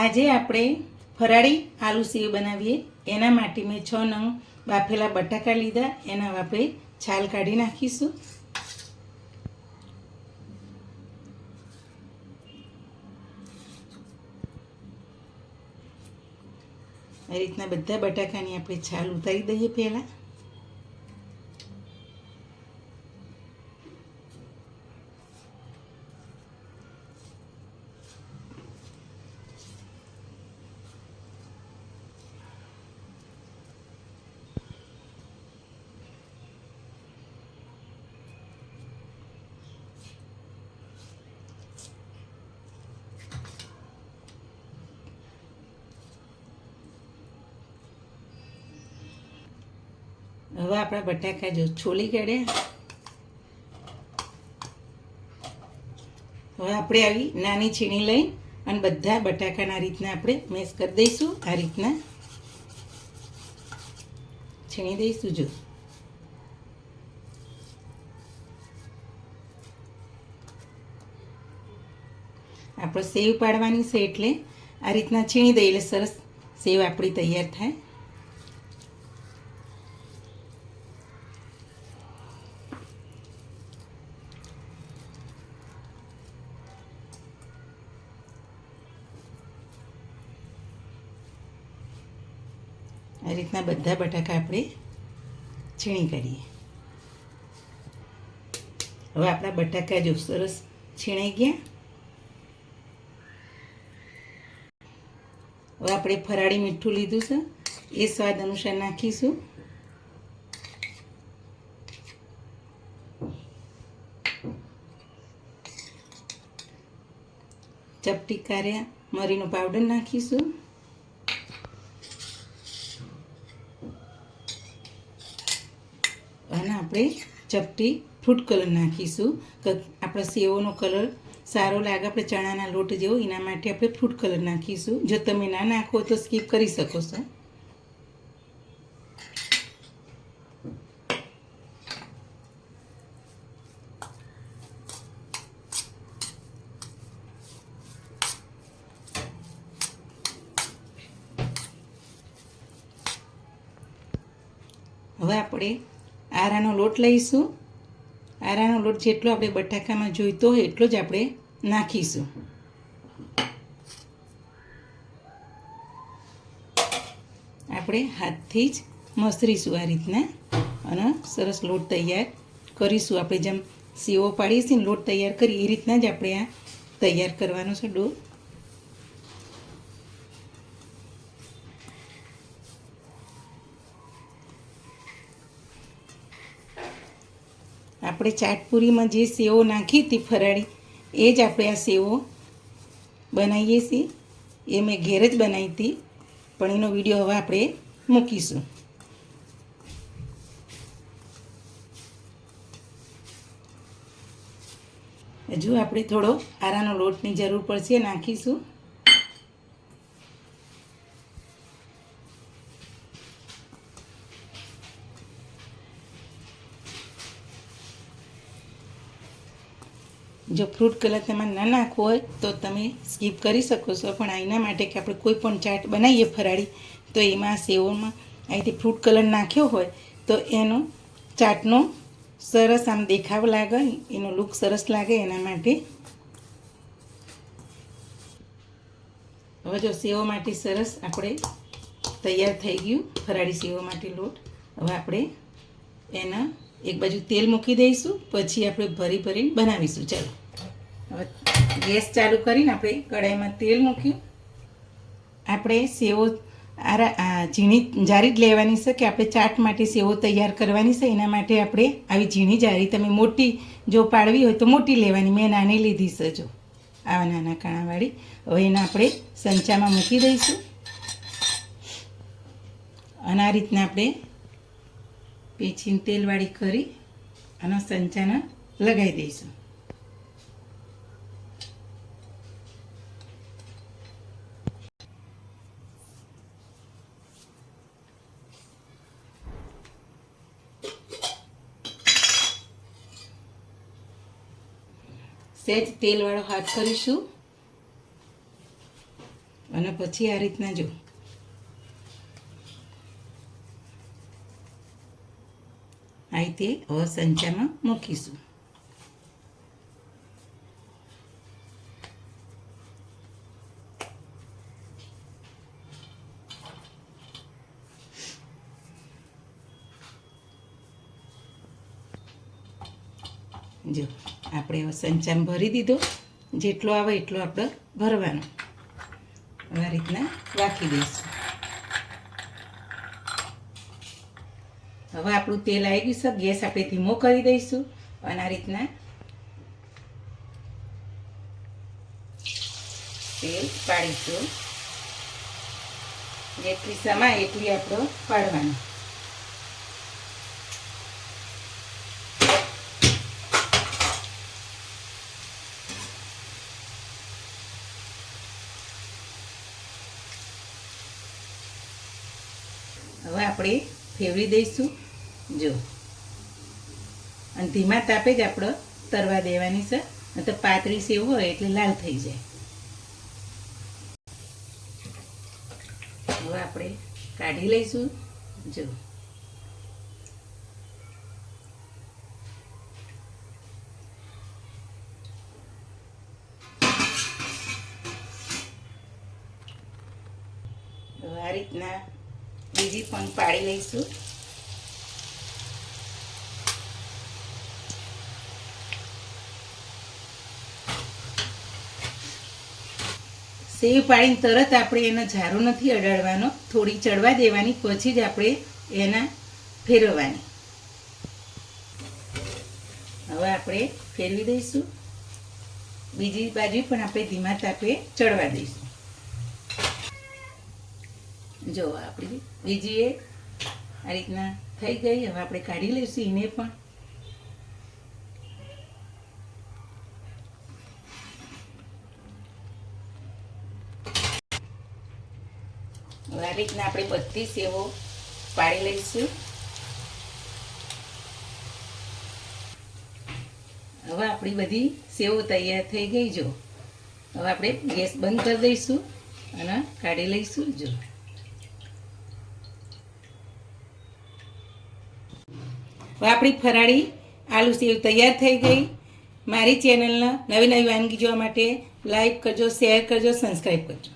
આજે આપણે ફરાળી આલુ સેવ બનાવીએ. એના માટે મેં 6 નંગ બાફેલા બટાકા લીધા. એના આપણે છાલ કાઢી નાખીશું. આ રીતના બધા બટાકાની આપણે છાલ ઉતારી દઈએ પહેલાં. હવે આપણા બટાકા જો છોલી કાઢ્યા. હવે આપણે આવી નાની છીણી લઈ અને બધા બટાકાના રીતના આપણે મેશ કરી દઈશું. આ રીતના છીણી દઈશું. જો આપણે સેવ પાડવાની છે એટલે આ રીતના છીણી દઈએ એટલે સરસ સેવ આપણી તૈયાર થાય. આ રીતના બધા બટાકા આપણે છીણી કાઢીએ. હવે આપણા બટાકા જો સરસ છીણાઈ ગયા. હવે આપણે ફરાળી મીઠું લીધું છે એ સ્વાદ અનુસાર નાખીશું. ચપટી કારેલા મરીનો પાવડર નાખીશું. અને આપણે ચપટી ફ્રૂટ કલર નાખીશું. આપણા સેવોનો કલર સારો લાગે આપણે ચણાના લોટ જેવો, એના માટે આપણે ફ્રૂટ કલર નાખીશું. જો તમે ના નાખો તો સ્કીપ કરી શકો છો. હવે આપણે આરાનો લોટ લઈશું. આરાનો લોટ જેટલો આપણે બટાકામાં જોઈતો હોય એટલો જ આપણે નાખીશું. આપણે હાથથી જ મસરીશું આ રીતના અને સરસ લોટ તૈયાર કરીશું. આપણે જેમ સેવો પાડીએ છીએ ને લોટ તૈયાર કરી એ રીતના જ આપણે આ તૈયાર કરવાનો છે ડો. આપણે ચાટપુરીમાં જે સેવો નાખી હતી ફરાળી એ જ આપણે આ સેવો બનાવીએ છીએ. એ મેં ઘેર જ બનાવી હતી પણ એનો વિડીયો હવે આપણે મૂકીશું. હજુ આપણે થોડો આરાનો લોટની જરૂર પડશે, નાખીશું. જો ફ્રૂટ કલર તમારે ના નાખવો હોય તો તમે સ્કીપ કરી શકો છો, પણ એના માટે કે આપણે કોઈ પણ ચાટ બનાવીએ ફરાળી તો એમાં સેવોમાં અહીંથી ફ્રૂટ કલર નાખ્યો હોય તો એનો ચાટનો સરસ આમ દેખાવ લાગે, એનો લુક સરસ લાગે. એના માટે હવે જો સેવો માટે સરસ આપણે તૈયાર થઈ ગયું ફરાળી સેવો માટે લોટ. હવે આપણે એના એક બાજુ તેલ મૂકી દઈશું, પછી આપણે ભરી ભરીને બનાવીશું. ચાલો હવે ગેસ ચાલુ કરીને આપણે કઢાઈમાં તેલ મૂક્યું. આપણે સેવો ઝીણી જારી જ લેવાની છે કે આપણે ચાટ માટે સેવો તૈયાર કરવાની છે. એના માટે આપણે આવી ઝીણી જારી, તમે મોટી જો પાડવી હોય તો મોટી લેવાની, મેં નાની લીધી છે જો આવા નાના કાણાવાળી. હવે એને આપણે સંચામાં મૂકી દઈશું અને આ રીતના આપણે પેચીને તેલવાળી કરી અને સંચાને લગાવી દઈશું. સહેજ તેલવાળો હાથ કરીશું અને પછી આ રીતના જો આ રીતે હવે સંચામાં મૂકીશું. જો આપણે હવે સંચામાં ભરી દીધો. જેટલો આવે એટલો આપણે ભરવાનો. આ રીતના રાખી દઈશું. હવે આપણું તેલ આવી ગયું છે. ગેસ આપણે ધીમો કરી દઈશું અને આ રીતના તેલ પાડીશું. જેટલી સમાય એટલી આપણે પાડવાનું. હવે આપણે ફેરવી દઈશું. જો અને ધીમા તાપે જ આપણે તરવા દેવાની છે. નહીં તો પાતળી સેવ હોય એટલે લાલ થઈ જાય. હવે આપણે કાઢી લઈશું. જો આ રીતના બીજી પણ પાડી લઈશું. સેવ પાડીને તરત આપણે એનો ઝારો નથી અડાડવાનો. થોડી ચડવા દેવાની, પછી જ આપણે એના ફેરવવાની. હવે આપણે ફેરવી દઈશું. બીજી બાજુ પણ આપણે ધીમા તાપે ચડવા દઈશું. જો આપણી બીજી એ આ રીતના થઈ ગઈ. હવે આપણે કાઢી લઈશું એને પણ. હવે આ રીતના આપણે બધી સેવો પાડી લઈશું. હવે આપણી બધી સેવો તૈયાર થઈ ગઈ. જો હવે આપણે ગેસ બંધ કરી દઈશું અને કાઢી લઈશું. જો હવે આપણી ફરાળી આલુ સેવ તૈયાર થઈ ગઈ. મારી ચેનલને નવી નવી વાનગી જોવા માટે લાઈક કરજો, શેર કરજો, સબસ્ક્રાઈબ કરજો.